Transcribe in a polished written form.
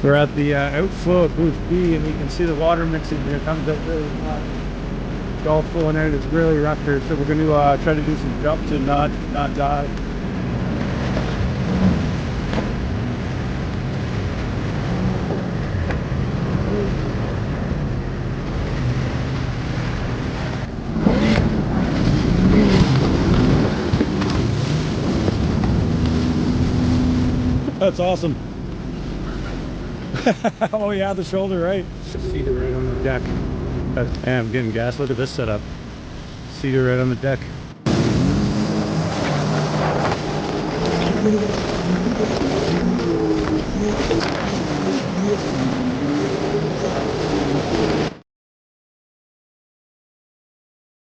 We're at the outflow at booth B, and you can see the water mixing here. It comes out really hot. It's all flowing out. It's really rough here, so we're going to try to do some jumps and not die. That's awesome. Oh yeah, the shoulder, right? Seated right on the deck. Man, I'm getting gas. Look at this setup. Seated right on the deck.